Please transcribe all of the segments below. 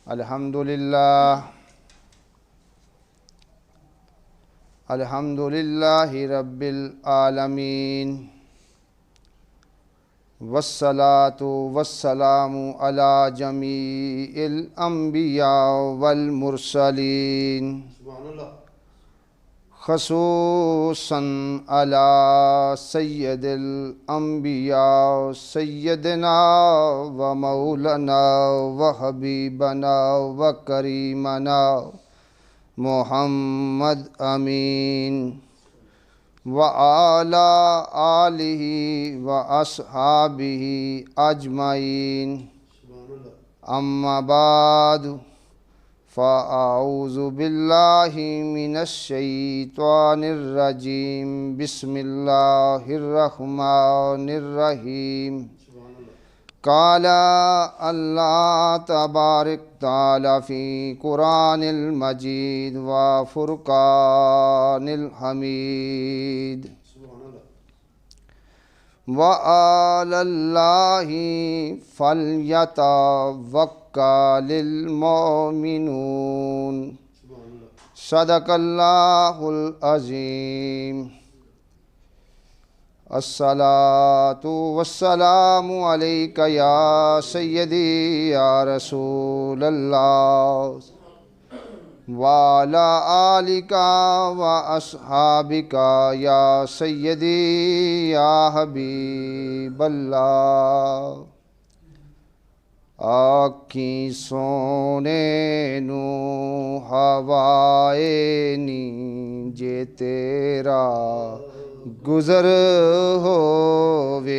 الحمدللہ رب العالمین والصلاة والسلام علی جمیع الانبیاء والمرسلین خصوصاً علی سید الانبیاء سیدنا و مولانا و حبیبنا و کریمنا محمد امین وعلی آلہ واصحابہ اجمعین اما بعد فاعوذ باللہ من الشیطان الرجیم بسم اللہ الرحمن الرحیم قال اللہ تبارک تعالی فی قرآن المجید و فرقان الحمید وعلی اللہ فلیتوکل المؤمنون صدق اللہ العظیم الصلاۃ والسلام علیک یا سیدی یا رسول اللہ وعلی آلک و اصحابک یا سیدی یا حبیب اللہ آکھیں سونے نو ہوائے نی جے تیرا گزر ہووے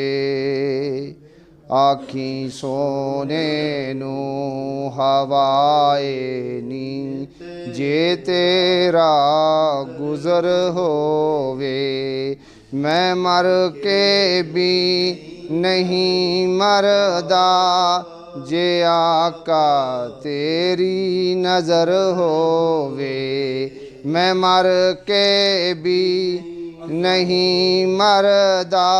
آکھیں سونے نو ہوائے نی جے تیرا گزر ہووے میں مر کے بھی نہیں مردا جے آقا تیری نظر ہووے میں مر کے بھی نہیں مردا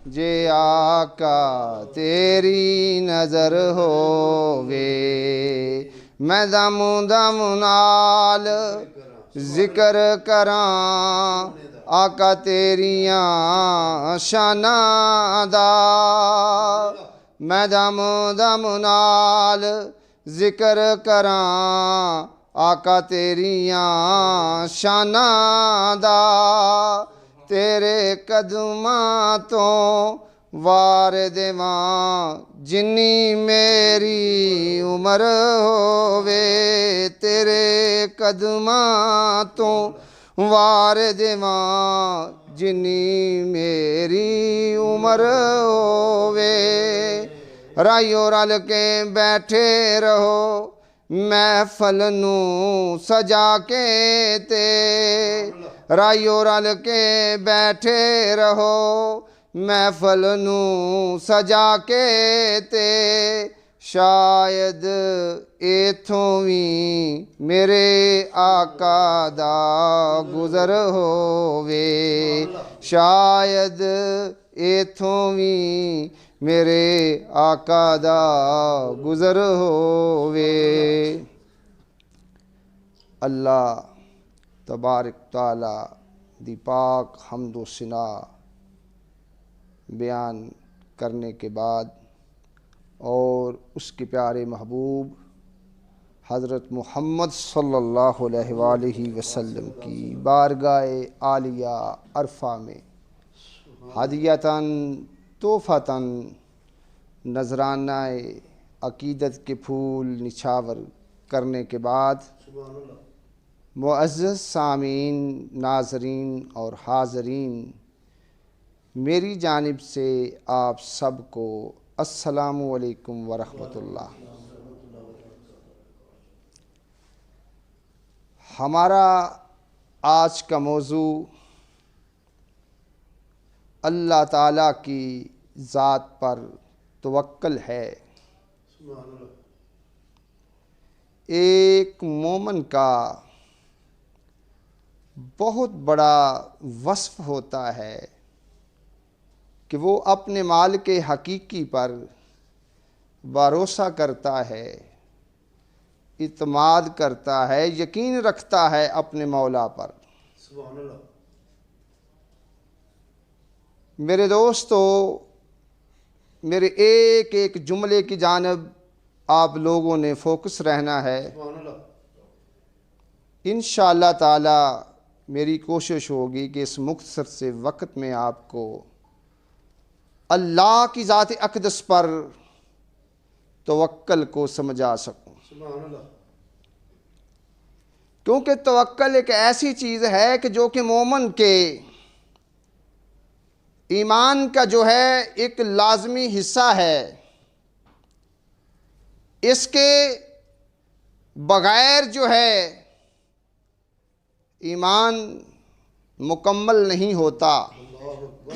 جے آقا تیری نظر ہووے میں دم دم نال ذکر کراں آقا تیریاں شاناں دا میں دم دم نال ذکر کراں آقا تیریاں شاناں دا تیرے قدماں تو وار دیواں جنی میری عمر ہووے تیرے قدماں تو وار دیواں جنی میری عمر ہووے رائیو رل کے بیٹھے رہو محفل نوں سجا کے تے رائیو رل کے بیٹھے رہو محفل نوں سجا کے تے شاید ایتھوں وی میرے آقا دا گزر ہووے شاید ایتھوں وی میرے آقا دا گزر ہووے اللہ تبارک تعالی دی پاک حمد و ثنا بیان کرنے کے بعد اور اس کے پیارے محبوب حضرت محمد صلی اللہ علیہ وآلہ وسلم کی بارگاہ عالیہ عرفہ میں ہدیۃً تحفۃً نذرانہ عقیدت کے پھول نچھاور کرنے کے بعد معزز سامعین ناظرین اور حاضرین میری جانب سے آپ سب کو السلام علیکم ورحمۃ اللہ۔ ہمارا آج کا موضوع اللہ تعالیٰ کی ذات پر توکل ہے۔ ایک مومن کا بہت بڑا وصف ہوتا ہے کہ وہ اپنے مالک حقیقی پر بھروسہ کرتا ہے اعتماد کرتا ہے، یقین رکھتا ہے اپنے مولا پر۔ سبحان اللہ۔ میرے دوستو، میرے ایک ایک جملے کی جانب آپ لوگوں نے فوکس رہنا ہے۔ سبحان اللہ۔ انشاءاللہ تعالی میری کوشش ہوگی کہ اس مختصر سے وقت میں آپ کو اللہ کی ذات اقدس پر توکل کو سمجھا سکوں، سبحان اللہ۔ کیونکہ توکل ایک ایسی چیز ہے کہ جو کہ مومن کے ایمان کا جو ہے ایک لازمی حصہ ہے۔ اس کے بغیر جو ہے ایمان مکمل نہیں ہوتا۔ اللہ اکبر۔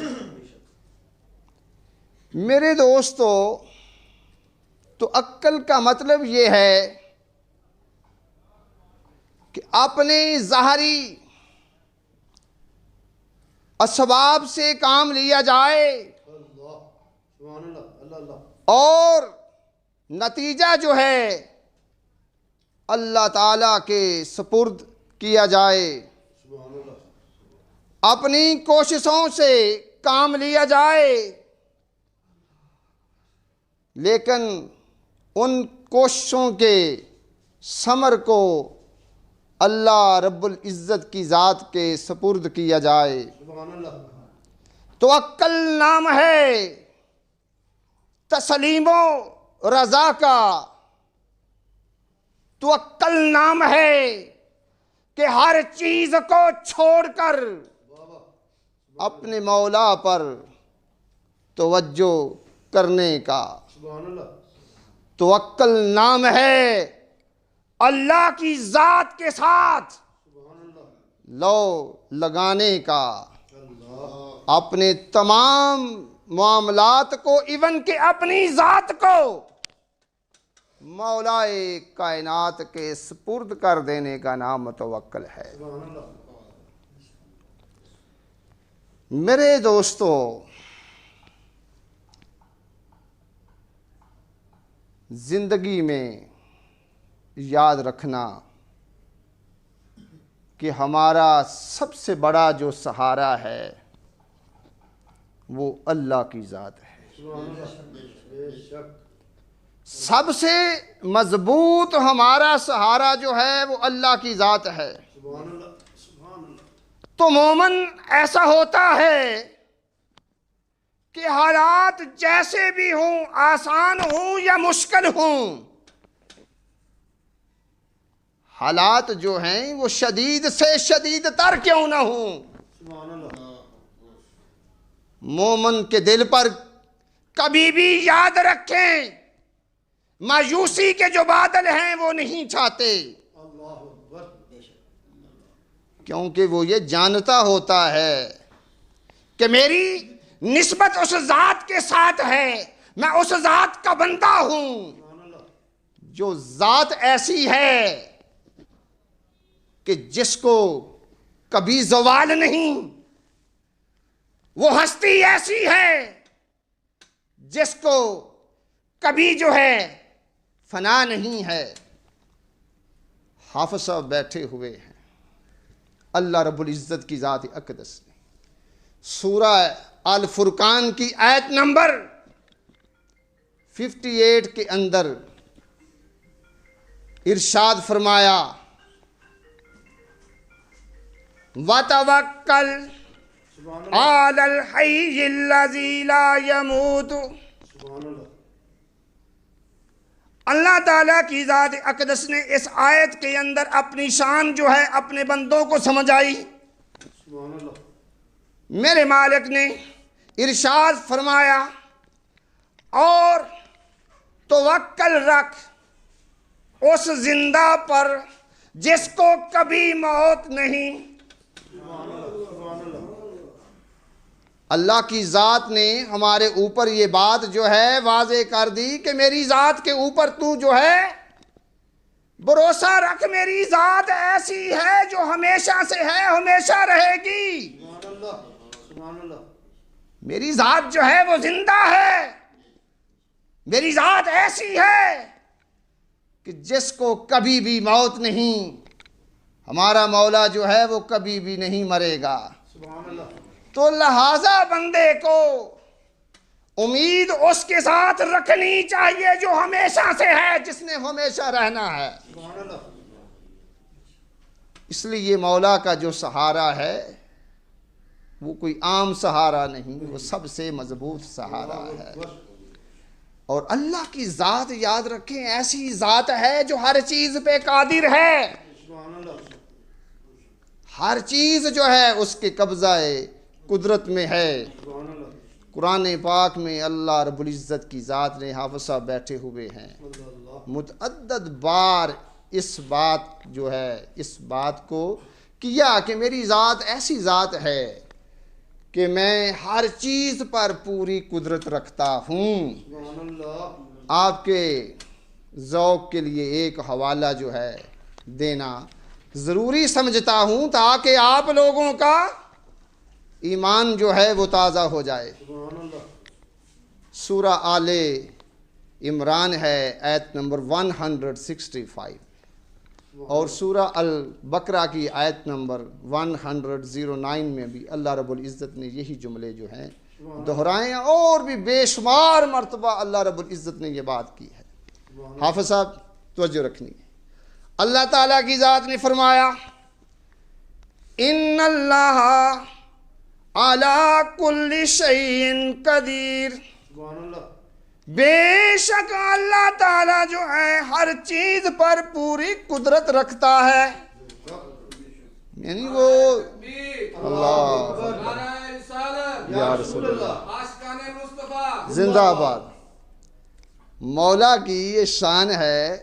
میرے دوستو، تو عقل کا مطلب یہ ہے کہ اپنے ظاہری اسباب سے کام لیا جائے اللہ سبحان اللہ۔ اللہ اللہ۔ اور نتیجہ جو ہے اللہ تعالیٰ کے سپرد کیا جائے۔ سبحان اللہ۔ اپنی کوششوں سے کام لیا جائے، لیکن ان کوششوں کے ثمر کو اللہ رب العزت کی ذات کے سپرد کیا جائے۔ سبحان اللہ۔ توکل نام ہے تسلیم و رضا کا۔ توکل نام ہے کہ ہر چیز کو چھوڑ کر اپنے مولا پر توجہ کرنے کا۔ سبحان اللہ۔ توکل نام ہے اللہ کی ذات کے ساتھ سبحان اللہ۔ لو لگانے کا، اللہ۔ اپنے تمام معاملات کو، ایون کہ اپنی ذات کو مولائے کائنات کے سپرد کر دینے کا نام توکل ہے۔ سبحان اللہ۔ میرے دوستو، زندگی میں یاد رکھنا کہ ہمارا سب سے بڑا جو سہارا ہے وہ اللہ کی ذات ہے۔ سبحان اللہ۔ بے شک۔ سب سے مضبوط ہمارا سہارا جو ہے وہ اللہ کی ذات ہے۔ سبحان اللہ۔ سبحان اللہ۔ تو مومن ایسا ہوتا ہے کہ حالات جیسے بھی ہوں، آسان ہوں یا مشکل ہوں، حالات جو ہیں وہ شدید سے شدید تر کیوں نہ ہوں، سبحان اللہ۔ مومن کے دل پر کبھی بھی یاد رکھیں مایوسی کے جو بادل ہیں وہ نہیں چھاتے، اللہ اکبر۔ کیونکہ وہ یہ جانتا ہوتا ہے کہ میری نسبت اس ذات کے ساتھ ہے، میں اس ذات کا بندہ ہوں سبحان اللہ۔ جو ذات ایسی ہے کہ جس کو کبھی زوال نہیں، وہ ہستی ایسی ہے جس کو کبھی جو ہے فنا نہیں ہے۔ حافظ صاحب بیٹھے ہوئے ہیں، اللہ رب العزت کی ذات اقدس نے سورہ الفرقان کی آیت نمبر 58 کے اندر ارشاد فرمایا، وَتَوَكَّلْ سبحان اللہ۔ عَلَى الْحَيِّ الَّذِي لَا يَمُوتُ۔ سبحان اللہ۔ اللہ تعالیٰ کی ذات اقدس نے اس آیت کے اندر اپنی شان جو ہے اپنے بندوں کو سمجھائی۔ سبحان اللہ۔ میرے مالک نے ارشاد فرمایا، اور توکل رکھ اس زندہ پر جس کو کبھی موت نہیں۔ سبحان اللہ۔ سبحان اللہ۔ اللہ کی ذات نے ہمارے اوپر یہ بات جو ہے واضح کر دی کہ میری ذات کے اوپر تو جو ہے بھروسہ رکھ، میری ذات ایسی ہے جو ہمیشہ سے ہے، ہمیشہ رہے گی۔ سبحان اللہ۔ سبحان اللہ۔ میری ذات جو ہے وہ زندہ ہے، میری ذات ایسی ہے کہ جس کو کبھی بھی موت نہیں، ہمارا مولا جو ہے وہ کبھی بھی نہیں مرے گا۔ سبحان اللہ۔ تو لہذا بندے کو امید اس کے ساتھ رکھنی چاہیے جو ہمیشہ سے ہے، جس نے ہمیشہ رہنا ہے۔ سبحان اللہ۔ اس لیے مولا کا جو سہارا ہے وہ کوئی عام سہارا نہیں، وہ سب سے مضبوط سہارا ہے۔ اور اللہ کی ذات یاد رکھیں، ایسی ذات ہے جو ہر چیز پہ قادر ہے۔ سبحان اللہ۔ ہر چیز جو ہے اس کے قبضہ قدرت میں ہے۔ سبحان اللہ۔ قرآن پاک میں اللہ رب العزت کی ذات نے حافظ صاحب بیٹھے ہوئے ہیں، اللہ۔ متعدد بار اس بات کو کیا کہ میری ذات ایسی ذات ہے کہ میں ہر چیز پر پوری قدرت رکھتا ہوں۔ سبحان اللہ۔ آپ کے ذوق کے لیے ایک حوالہ جو ہے دینا ضروری سمجھتا ہوں تاکہ آپ لوگوں کا ایمان جو ہے وہ تازہ ہو جائے۔ سبحان اللہ۔ سورہ آل عمران ہے، آیت نمبر 165، اور سورہ البقرہ کی آیت نمبر 109 میں بھی اللہ رب العزت نے یہی جملے جو ہیں دہرائے ہیں، اور بھی بے شمار مرتبہ اللہ رب العزت نے یہ بات کی ہے۔ حافظ صاحب توجہ رکھنی ہے، اللہ تعالیٰ کی ذات نے فرمایا ان اللہ علی کل شیء قدیر، سبحان اللہ۔ بے شک اللہ تعالیٰ جو ہے ہر چیز پر پوری قدرت رکھتا ہے۔ یعنی وہ اللہ یا رسول اللہ زندہ آباد، مولا کی یہ شان ہے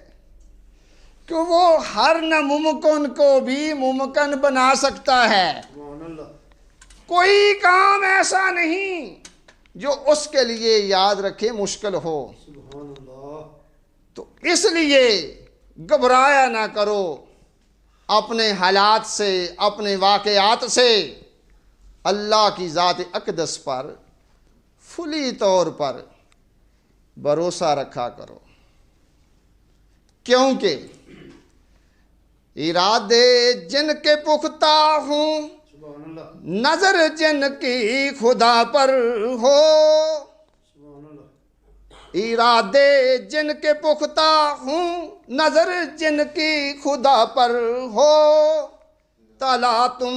کہ وہ ہر ناممکن کو بھی ممکن بنا سکتا ہے۔ سبحان اللہ۔ کوئی کام ایسا نہیں جو اس کے لیے یاد رکھے مشکل ہو۔ سبحان اللہ۔ تو اس لیے گھبرایا نہ کرو اپنے حالات سے، اپنے واقعات سے، اللہ کی ذات اقدس پر فلی طور پر بھروسہ رکھا کرو، کیونکہ ارادے جن کے پختہ ہوں، سبحان اللہ۔ نظر جن کی خدا پر ہو، سبحان اللہ۔ ارادے جن کے پختہ ہوں، نظر جن کی خدا پر ہو، تلا تم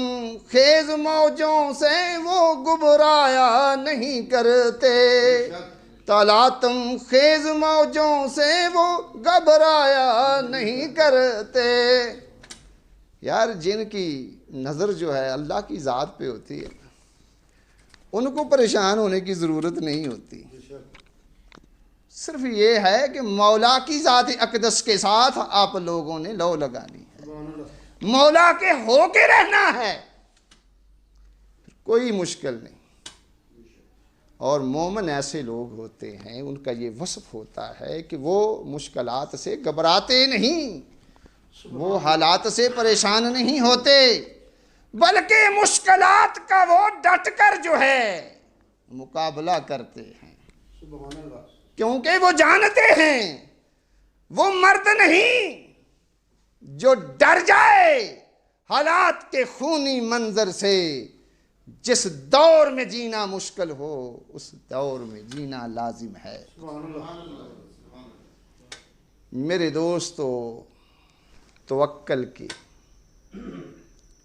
خیز موجوں سے وہ گھبرایا نہیں کرتے، تلا تم خیز موجوں سے وہ گھبرایا نہیں کرتے۔ یار جن کی نظر جو ہے اللہ کی ذات پہ ہوتی ہے، ان کو پریشان ہونے کی ضرورت نہیں ہوتی، صرف یہ ہے کہ مولا کی ذات اقدس کے ساتھ آپ لوگوں نے لو لگانی ہے، سبحان اللہ۔ مولا کے ہو کے رہنا ہے، کوئی مشکل نہیں۔ اور مومن ایسے لوگ ہوتے ہیں، ان کا یہ وصف ہوتا ہے کہ وہ مشکلات سے گھبراتے نہیں، وہ حالات سے پریشان نہیں ہوتے، بلکہ مشکلات کا وہ ڈٹ کر جو ہے مقابلہ کرتے ہیں، سبحان اللہ۔ کیونکہ وہ جانتے ہیں وہ مرد نہیں جو ڈر جائے حالات کے خونی منظر سے۔ جس دور میں جینا مشکل ہو اس دور میں جینا لازم ہے۔ سبحان اللہ۔ میرے دوستو، توکل کی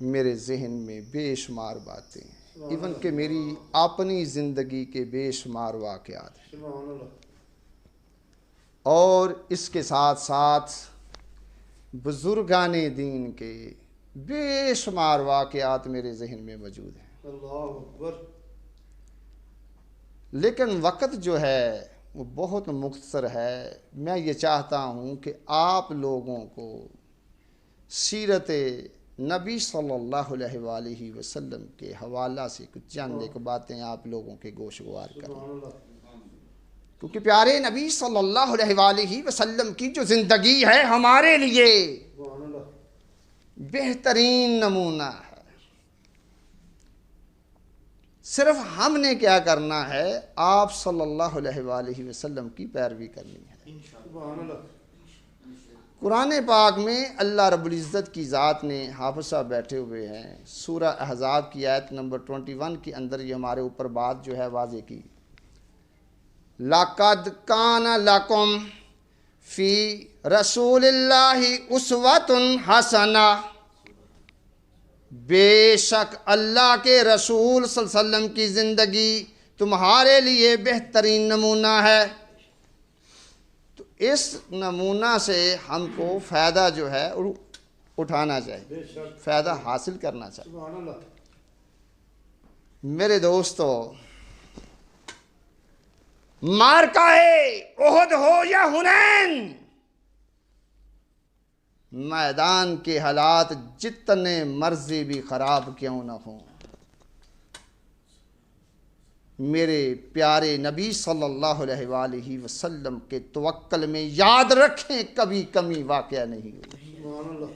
میرے ذہن میں بے شمار باتیں ہیں، ایون کہ میری اپنی زندگی کے بے شمار واقعات ہیں، سبحان اللہ۔ اور اس کے ساتھ ساتھ بزرگان دین کے بے شمار واقعات میرے ذہن میں موجود ہیں، اللہ اکبر۔ لیکن وقت جو ہے وہ بہت مختصر ہے۔ میں یہ چاہتا ہوں کہ آپ لوگوں کو سیرت نبی صلی اللہ علیہ وآلہ وسلم کے حوالہ سے کچھ چند ایک باتیں آپ لوگوں کے گوشگوار کریں، سبحان اللہ۔ کیونکہ پیارے نبی صلی اللہ علیہ وآلہ وسلم کی جو زندگی ہے ہمارے لیے سبحان اللہ۔ بہترین نمونہ ہے۔ صرف ہم نے کیا کرنا ہے، آپ صلی اللہ علیہ وآلہ وسلم کی پیروی کرنی ہے۔ سبحان اللہ۔ قرآن پاک میں اللہ رب العزت کی ذات نے، حافظ صاحب بیٹھے ہوئے ہیں، سورہ احزاب کی آیت نمبر 21 کے اندر یہ ہمارے اوپر بات جو ہے واضح کی، لَقَدْ كَانَ لَكُمْ فِي رَسُولِ اللَّهِ أُسْوَةٌ حَسَنَةٌ، بے شک اللہ کے رسول صلی اللہ علیہ وسلم کی زندگی تمہارے لیے بہترین نمونہ ہے۔ تو اس نمونہ سے ہم کو فائدہ جو ہے اٹھانا چاہیے، بے شک فائدہ حاصل کرنا چاہیے۔ سبحان اللہ۔ میرے دوستو، مارکہ احد ہو یا حنین، میدان کے حالات جتنے مرضی بھی خراب کیوں نہ ہوں، میرے پیارے نبی صلی اللہ علیہ وآلہ وسلم کے توکل میں یاد رکھیں کبھی کمی واقعہ نہیں ہوئی۔ سبحان اللہ۔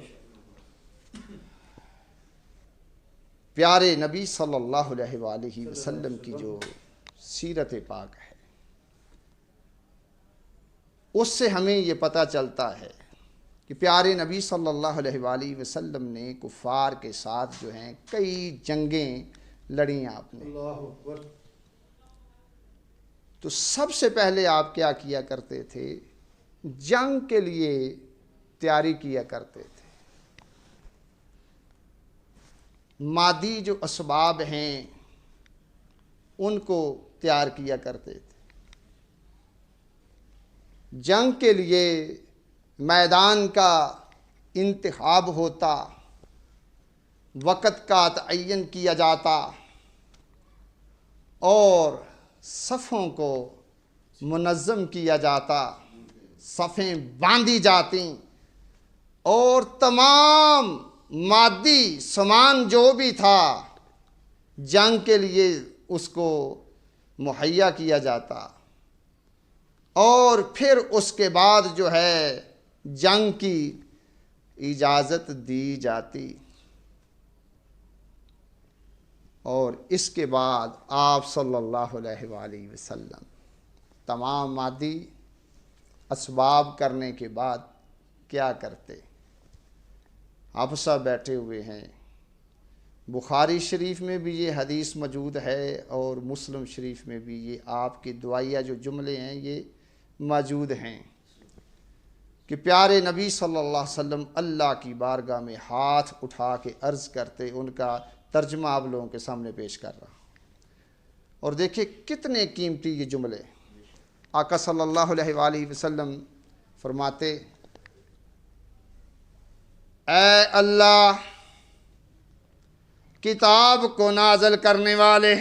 پیارے نبی صلی اللہ علیہ وآلہ وسلم کی جو سیرت پاک ہے، اس سے ہمیں یہ پتہ چلتا ہے کہ پیارے نبی صلی اللہ علیہ وآلہ وسلم نے کفار کے ساتھ جو ہیں کئی جنگیں لڑیں آپ نے۔ اللہ اکبر۔ تو سب سے پہلے آپ کیا کیا کرتے تھے؟ جنگ کے لیے تیاری کیا کرتے تھے۔ مادی جو اسباب ہیں ان کو تیار کیا کرتے تھے۔ جنگ کے لیے میدان کا انتخاب ہوتا، وقت کا تعین کیا جاتا اور صفوں کو منظم کیا جاتا، صفیں باندھی جاتی اور تمام مادی سامان جو بھی تھا جنگ کے لیے اس کو مہیا کیا جاتا، اور پھر اس کے بعد جو ہے جنگ کی اجازت دی جاتی، اور اس کے بعد آپ صلی اللہ علیہ وآلہ وسلم تمام مادی اسباب کرنے کے بعد کیا کرتے؟ آپ سب بیٹھے ہوئے ہیں، بخاری شریف میں بھی یہ حدیث موجود ہے اور مسلم شریف میں بھی یہ آپ کی دعائیہ جو جملے ہیں یہ موجود ہیں کہ پیارے نبی صلی اللہ علیہ وسلم اللہ کی بارگاہ میں ہاتھ اٹھا کے عرض کرتے۔ ان کا ترجمہ آپ لوگوں کے سامنے پیش کر رہا ہوں، اور دیکھیں کتنے قیمتی یہ جملے۔ آقا صلی اللہ علیہ وآلہ وسلم فرماتے، اے اللہ کتاب کو نازل کرنے والے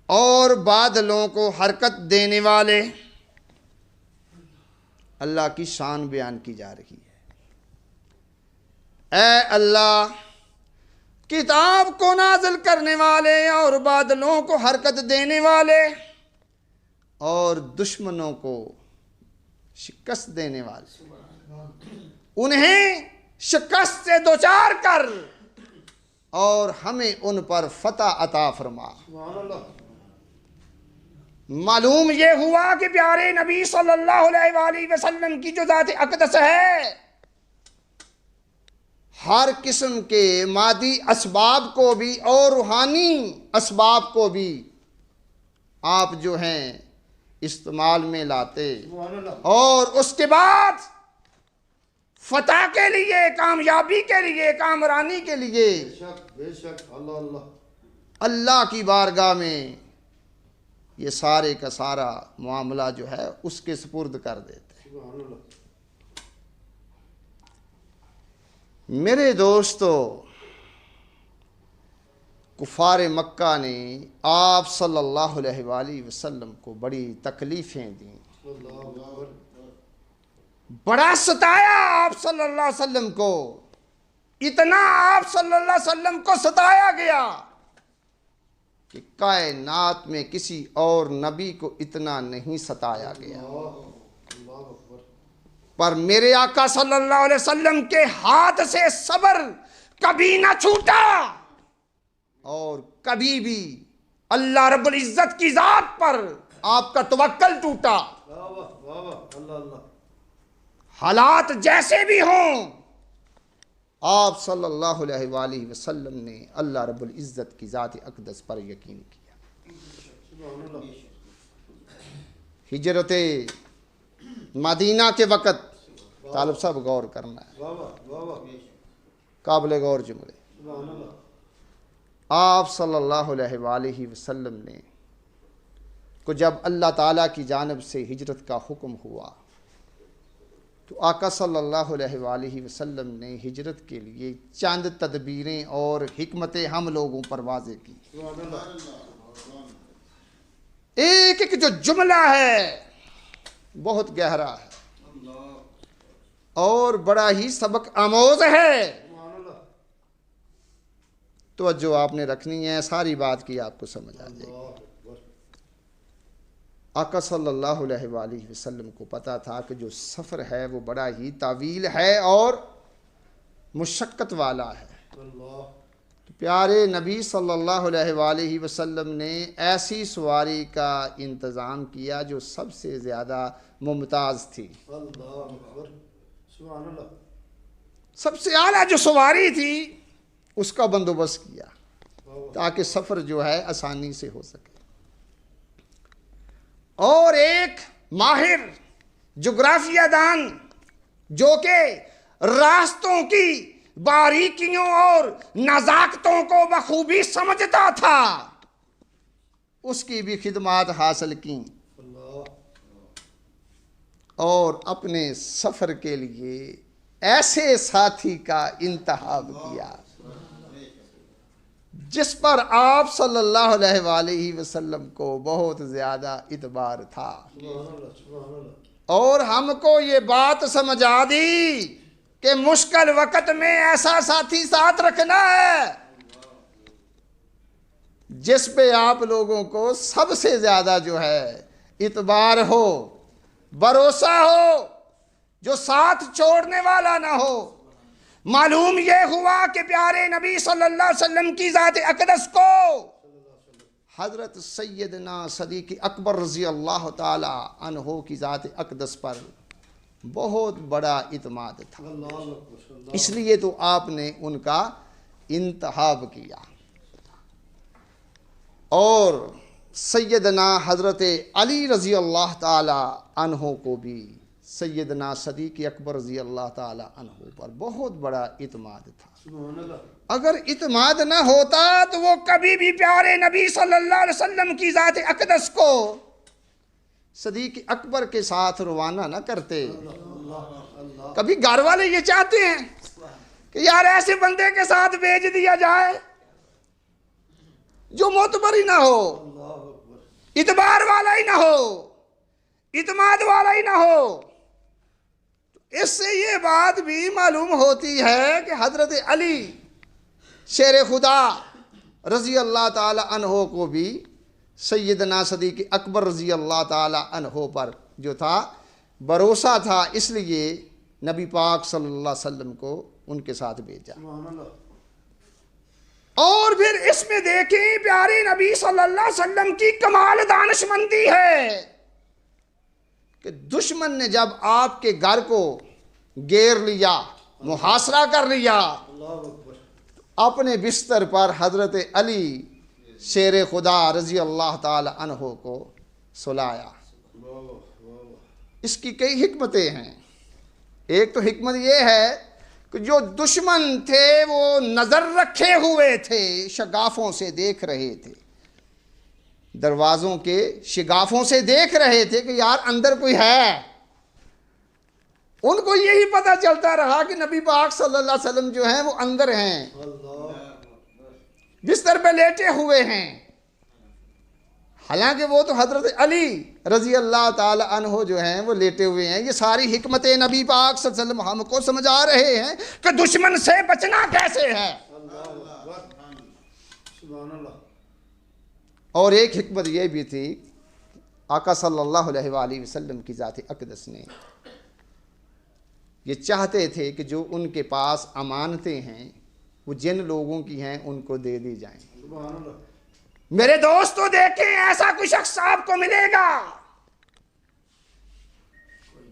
اور بادلوں کو حرکت دینے والے، اللہ کی شان بیان کی جا رہی ہے۔ اے اللہ کتاب کو نازل کرنے والے اور بادلوں کو حرکت دینے والے اور دشمنوں کو شکست دینے والے، انہیں شکست سے دوچار کر اور ہمیں ان پر فتح عطا فرما۔ سبحان اللہ۔ معلوم یہ ہوا کہ پیارے نبی صلی اللہ علیہ وآلہ وسلم کی جو ذات اقدس ہے، ہر قسم کے مادی اسباب کو بھی اور روحانی اسباب کو بھی آپ جو ہیں استعمال میں لاتے، سبحان اللہ۔ اور اس کے بعد فتح کے لیے، کامیابی کے لیے، کامرانی کے لیے بے شک بے شک۔ اللہ اللہ۔ اللہ کی بارگاہ میں یہ سارے کا سارا معاملہ جو ہے اس کے سپرد کر دیتے۔ سبحان اللہ۔ میرے دوستو، کفار مکہ نے آپ صلی اللہ علیہ وآلہ وسلم کو بڑی تکلیفیں دیں، اللہ اکبر۔ بڑا ستایا آپ صلی اللہ علیہ وسلم کو، اتنا آپ صلی اللہ علیہ وسلم کو ستایا گیا کہ کائنات میں کسی اور نبی کو اتنا نہیں ستایا گیا، اللہ اکبر۔ پر میرے آقا صلی اللہ علیہ وسلم کے ہاتھ سے صبر کبھی نہ چھوٹا، اور کبھی بھی اللہ رب العزت کی ذات پر آپ کا توکل ٹوٹا۔ واہ واہ واہ واہ۔ اللہ اللہ۔ حالات جیسے بھی ہوں، آپ صلی اللہ علیہ وآلہ وسلم نے اللہ رب العزت کی ذات اقدس پر یقین کیا۔ سبحان اللہ۔ ہجرت مدینہ کے وقت طالب صاحب غور کرنا ہے، واہ واہ واہ واہ۔ قابل غور جملے۔ سبحان اللہ۔ آپ صلی اللہ علیہ وآلہ وسلم نے کو جب اللہ تعالیٰ کی جانب سے ہجرت کا حکم ہوا تو آقا صلی اللہ علیہ وآلہ وسلم نے ہجرت کے لیے چند تدبیریں اور حکمتیں ہم لوگوں پر واضح کی۔ سبحان اللہ۔ ایک ایک جو جملہ ہے بہت گہرا ہے اور بڑا ہی سبق آموز ہے۔ سبحان اللہ۔ توجہ آپ نے رکھنی ہے، ساری بات کی آپ کو سمجھ آ جائے گی۔ اللہ اکبر۔ آقا صلی اللہ علیہ وآلہ وسلم کو پتا تھا کہ جو سفر ہے وہ بڑا ہی طویل ہے اور مشقت والا ہے۔ اللہ۔ تو پیارے نبی صلی اللہ علیہ وآلہ وسلم نے ایسی سواری کا انتظام کیا جو سب سے زیادہ ممتاز تھی، اللہ اکبر۔ سبحان اللہ۔ سب سے اعلیٰ جو سواری تھی اس کا بندوبست کیا واہ واہ۔ تاکہ سفر جو ہے آسانی سے ہو سکے۔ اور ایک ماہر جغرافیہ دان جو کہ راستوں کی باریکیوں اور نزاکتوں کو بخوبی سمجھتا تھا، اس کی بھی خدمات حاصل کیں اللہ۔ اور اپنے سفر کے لیے ایسے ساتھی کا انتخاب کیا جس پر آپ صلی اللہ علیہ وآلہ وسلم کو بہت زیادہ اعتبار تھا۔ سبحان اللہ۔ سبحان اللہ۔ اور ہم کو یہ بات سمجھ آ دی کہ مشکل وقت میں ایسا ساتھی ساتھ رکھنا ہے جس پہ آپ لوگوں کو سب سے زیادہ جو ہے اعتبار ہو، بھروسہ ہو، جو ساتھ چھوڑنے والا نہ ہو۔ معلوم یہ ہوا کہ پیارے نبی صلی اللہ علیہ وسلم کی ذات اقدس کو حضرت سیدنا صدیق اکبر رضی اللہ تعالی عنہ کی ذات اقدس پر بہت بڑا اعتماد تھا، اللہ اکبر۔ اس لیے تو آپ نے ان کا انتخاب کیا۔ اور سیدنا حضرت علی رضی اللہ تعالی عنہ کو بھی سیدنا صدیق اکبر رضی اللہ تعالی عنہ پر بہت بڑا اعتماد تھا۔ سبحان اللہ۔ اگر اعتماد نہ ہوتا تو وہ کبھی بھی پیارے نبی صلی اللہ علیہ وسلم کی ذات اقدس کو صدیق اکبر کے ساتھ روانہ نہ کرتے۔ اللہ۔ کبھی گھر والے یہ چاہتے ہیں کہ یار ایسے بندے کے ساتھ بھیج دیا جائے جو معتبر ہی نہ ہو، اللہ اکبر۔ اعتبار والا ہی نہ ہو، اعتماد والا ہی نہ ہو۔ اس سے یہ بات بھی معلوم ہوتی ہے کہ حضرت علی شیر خدا رضی اللہ تعالی عنہ کو بھی سیدنا صدیق اکبر رضی اللہ تعالی عنہ پر جو تھا بھروسہ تھا، اس لیے نبی پاک صلی اللہ علیہ وسلم کو ان کے ساتھ بھیجا۔ سبحان اللہ۔ اور پھر اس میں دیکھیں پیارے نبی صلی اللہ علیہ وسلم کی کمال دانشمندی ہے کہ دشمن نے جب آپ کے گھر کو گھیر لیا، محاصرہ کر لیا، اللہ اکبر۔ اپنے بستر پر حضرت علی شیر خدا رضی اللہ تعالی عنہ کو سلایا۔ واہ واہ واہ واہ۔ اس کی کئی حکمتیں ہیں۔ ایک تو حکمت یہ ہے کہ جو دشمن تھے وہ نظر رکھے ہوئے تھے، شگافوں سے دیکھ رہے تھے، دروازوں کے شگافوں سے دیکھ رہے تھے کہ یار اندر کوئی ہے۔ ان کو یہی پتہ چلتا رہا کہ نبی پاک صلی اللہ علیہ وسلم جو ہیں وہ اندر ہیں، اللہ۔ بستر پہ لیٹے ہوئے ہیں۔ حالانکہ وہ تو حضرت علی رضی اللہ تعالی عنہ جو ہیں وہ لیٹے ہوئے ہیں۔ یہ ساری حکمتیں نبی پاک صلی اللہ علیہ وسلم ہم کو سمجھا رہے ہیں کہ دشمن سے بچنا کیسے ہے۔ اللہ اکبر۔ سبحان اللہ۔ اور ایک حکمت یہ بھی تھی، آقا صلی اللہ علیہ وآلہ وسلم کی ذات اقدس نے یہ چاہتے تھے کہ جو ان کے پاس امانتیں ہیں وہ جن لوگوں کی ہیں ان کو دے دی جائیں۔ سبحان اللہ۔ میرے دوستو دیکھیں، ایسا کوئی شخص آپ کو ملے گا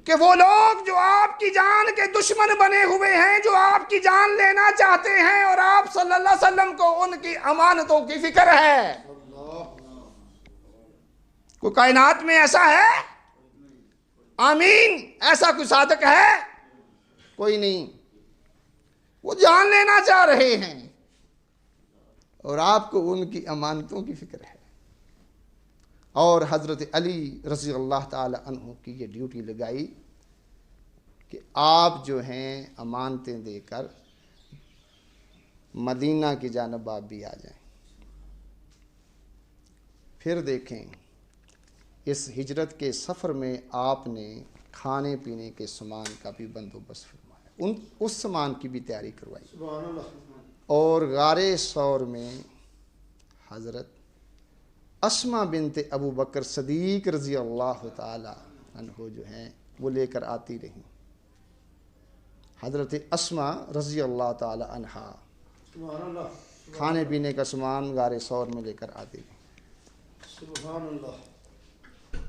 کہ وہ لوگ جو آپ کی جان کے دشمن بنے ہوئے ہیں، جو آپ کی جان لینا چاہتے ہیں، اور آپ صلی اللہ علیہ وسلم کو ان کی امانتوں کی فکر ہے۔ کوئی کائنات میں ایسا ہے؟ آمین، ایسا کوئی صادق ہے؟ کوئی نہیں۔ وہ جان لینا چاہ رہے ہیں اور آپ کو ان کی امانتوں کی فکر ہے۔ اور حضرت علی رضی اللہ تعالی عنہ کی یہ ڈیوٹی لگائی کہ آپ جو ہیں امانتیں دے کر مدینہ کی جانب آپ بھی آ جائیں۔ پھر دیکھیں اس ہجرت کے سفر میں آپ نے کھانے پینے کے سامان کا بھی بندوبست فرمایا، اس سامان کی بھی تیاری کروائی۔ سبحان اللہ۔ اور غار ثور میں حضرت اسما بنت ابو بکر صدیق رضی اللہ تعالی عنہ جو ہیں وہ لے کر آتی رہیں۔ حضرت اسما رضی اللہ تعالی عنہا سبحان اللہ۔ کھانے پینے کا سامان غار ثور میں لے کر آتی رہیں۔ سبحان اللہ۔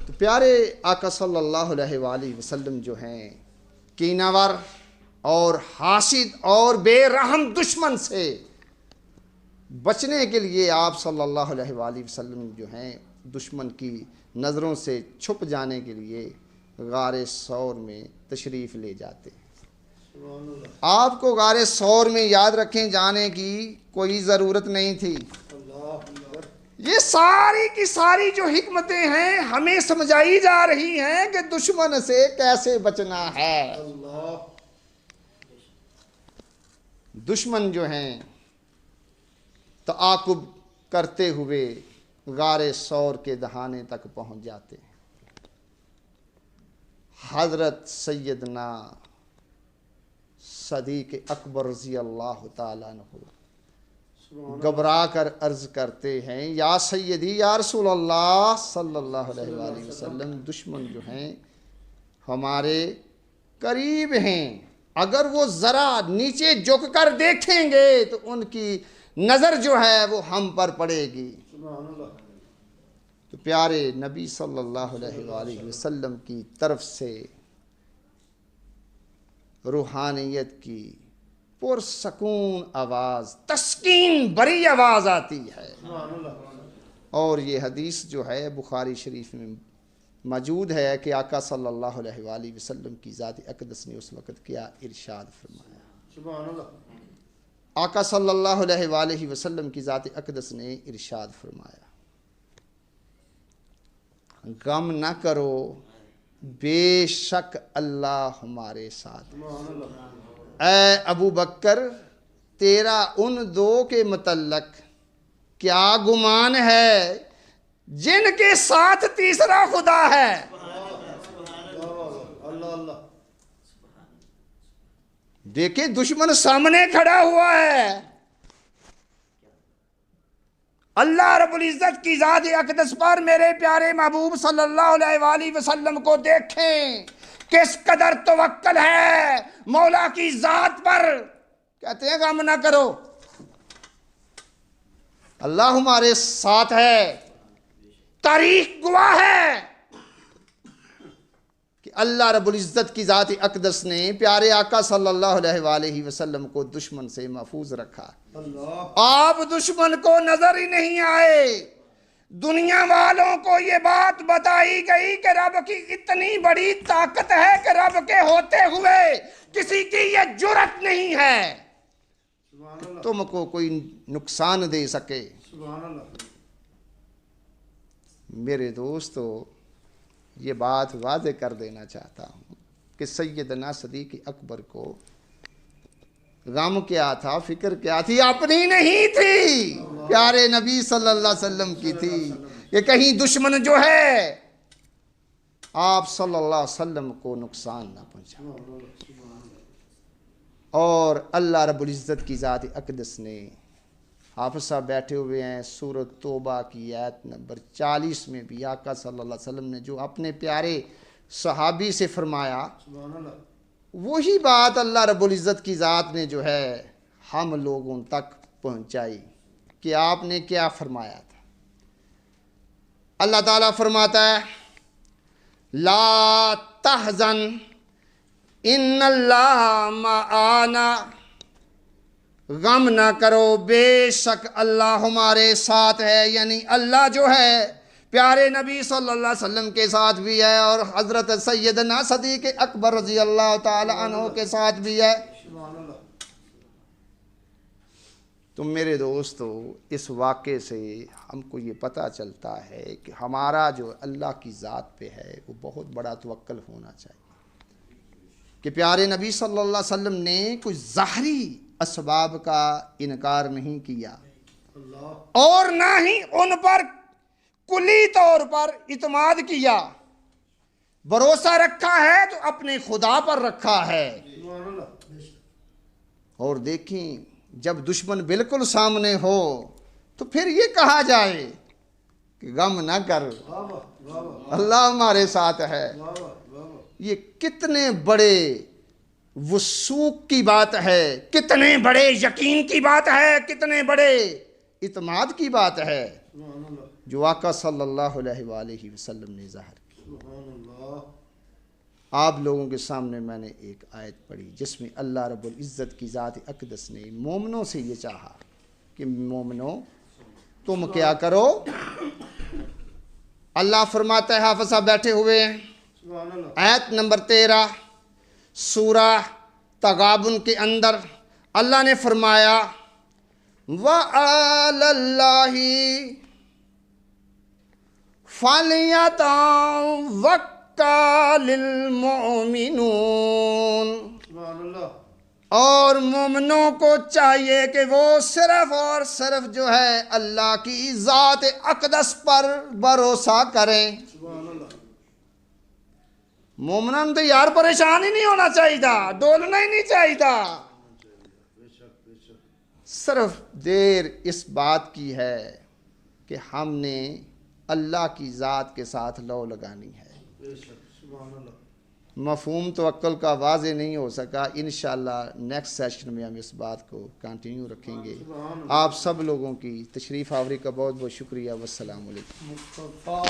تو پیارے آقا صلی اللہ علیہ وآلہ وسلم جو ہیں کینہ ور اور حاسد اور بے رحم دشمن سے بچنے کے لیے آپ صلی اللہ علیہ وآلہ وسلم جو ہیں دشمن کی نظروں سے چھپ جانے کے لیے غار ثور میں تشریف لے جاتے ہیں۔ سبحان اللہ۔ آپ کو غار ثور میں یاد رکھیں جانے کی کوئی ضرورت نہیں تھی۔ اللہ اکبر۔ یہ ساری کی ساری جو حکمتیں ہیں ہمیں سمجھائی جا رہی ہیں کہ دشمن سے کیسے بچنا ہے۔ اللہ۔ دشمن جو ہیں تعاقب کرتے ہوئے غار ثور کے دہانے تک پہنچ جاتے ہیں۔ حضرت سیدنا صدیق اکبر رضی اللہ تعالیٰ عنہ سبحان گھبرا کر عرض کرتے ہیں، یا سیدی یا رسول اللہ صلی اللہ علیہ وآلہ وسلم، دشمن جو ہیں ہمارے قریب ہیں، اگر وہ ذرا نیچے جھک کر دیکھیں گے تو ان کی نظر جو ہے وہ ہم پر پڑے گی۔ سبحان اللہ۔ تو پیارے نبی صلی اللہ علیہ وآلہ وسلم کی طرف سے روحانیت کی پرسکون آواز، تسکین بری آواز آتی ہے۔ سبحان اللہ۔ اور یہ حدیث جو ہے بخاری شریف میں موجود ہے کہ آقا صلی اللہ علیہ وآلہ وسلم کی ذات اقدس نے اس وقت کیا ارشاد فرمایا۔ سبحان اللہ۔ آقا صلی اللہ علیہ وآلہ وسلم کی ذات اقدس نے ارشاد فرمایا، غم نہ کرو، بے شک اللہ ہمارے ساتھ ہے۔ سبحان اللہ۔ اے ابو بکر، تیرا ان دو کے متعلق کیا گمان ہے جن کے ساتھ تیسرا خدا ہے؟ اللہ اللہ۔ دیکھیں دشمن سامنے کھڑا ہوا ہے، اللہ رب العزت کی ذات اقدس پر میرے پیارے محبوب صلی اللہ علیہ وآلہ وسلم کو دیکھیں کس قدر توکل ہے مولا کی ذات پر۔ کہتے ہیں غم نہ کرو، اللہ ہمارے ساتھ ہے۔ تاریخ گواہ ہے کہ اللہ رب العزت کی ذات اقدس نے پیارے آقا صلی اللہ علیہ وآلہ وسلم کو دشمن سے محفوظ رکھا۔ اللہ۔ آپ دشمن کو نظر ہی نہیں آئے۔ دنیا والوں کو یہ بات بتائی گئی کہ رب کی اتنی بڑی طاقت ہے کہ رب کے ہوتے ہوئے کسی کی یہ جرأت نہیں ہے سبحان اللہ۔ تم کو کوئی نقصان دے سکے۔ سبحان اللہ۔ میرے دوستو، یہ بات واضح کر دینا چاہتا ہوں کہ سیدنا صدیق اکبر کو غم کیا تھا، فکر کیا تھی؟ اپنی نہیں تھی، پیارے نبی صلی اللہ علیہ وسلم کی تھی کہ کہیں دشمن جو ہے آپ صلی اللہ علیہ وسلم کو نقصان نہ پہنچا۔ اور اللہ رب العزت کی ذات اقدس نے، حافظ صاحب بیٹھے ہوئے ہیں، سورۃ توبہ کی آیت نمبر 40 میں بھی آقا صلی اللہ علیہ وسلم نے جو اپنے پیارے صحابی سے فرمایا، سبحان اللہ۔ وہی بات اللہ رب العزت کی ذات نے جو ہے ہم لوگوں تک پہنچائی کہ آپ نے کیا فرمایا تھا۔ اللہ تعالیٰ فرماتا ہے، لا تحزن ان اللہ معانا، غم نہ کرو، بے شک اللہ ہمارے ساتھ ہے. یعنی اللہ جو ہے پیارے نبی صلی اللہ علیہ وسلم کے ساتھ بھی ہے اور حضرت سیدنا صدیق اکبر رضی اللہ تعالی عنہ کے ساتھ بھی ہے. سبحان اللہ. تو میرے دوستو، اس واقعے سے ہم کو یہ پتہ چلتا ہے کہ ہمارا جو اللہ کی ذات پہ ہے وہ بہت بڑا توکل ہونا چاہیے کہ پیارے نبی صلی اللہ علیہ وسلم نے کوئی ظاہری اسباب کا انکار نہیں کیا اللہ. اور نہ ہی ان پر کلی طور پر اعتماد کیا. بھروسہ رکھا ہے تو اپنے خدا پر رکھا ہے. سبحان اللہ. اور دیکھیں جب دشمن بالکل سامنے ہو تو پھر یہ کہا جائے کہ غم نہ کر، واہ واہ واہ واہ اللہ ہمارے ساتھ ہے. واہ واہ واہ واہ. یہ کتنے بڑے وثوق کی بات ہے، کتنے بڑے یقین کی بات ہے، کتنے بڑے اعتماد کی بات ہے سبحان اللہ. جو آقا صلی اللہ علیہ وآلہ وسلم نے ظاہر کی. سبحان اللہ. آپ لوگوں کے سامنے میں نے ایک آیت پڑھی جس میں اللہ رب العزت کی ذات اقدس نے مومنوں سے یہ چاہا کہ مومنوں تم کیا کرو. اللہ فرماتا ہے، حافظ صاحب بیٹھے ہوئے ہیں، سبحان اللہ. آیت نمبر 13 سورہ تغابن کے اندر اللہ نے فرمایا وَعَلَى اللَّهِ فَلْيَتَوَكَّلِ الْمُؤْمِنُونَ. سبحان اللہ. اور مومنوں کو چاہیے کہ وہ صرف اور صرف جو ہے اللہ کی ذات اقدس پر بھروسہ کریں. سبحان اللہ. مومنان تو یار پریشان ہی نہیں ہونا چاہیے تھا، ڈولنا ہی نہیں چاہیے تھا. بے شک بے شک. صرف دیر اس بات کی ہے کہ ہم نے اللہ کی ذات کے ساتھ لو لگانی ہے. بے شک. سبحان اللہ. مفہوم توکل کا واضح نہیں ہو سکا، انشاءاللہ نیکسٹ سیشن میں ہم اس بات کو کنٹینیو رکھیں گے. سبحان اللہ. آپ سب لوگوں کی تشریف آوری کا بہت بہت شکریہ. والسلام علیکم. مصطفیٰ.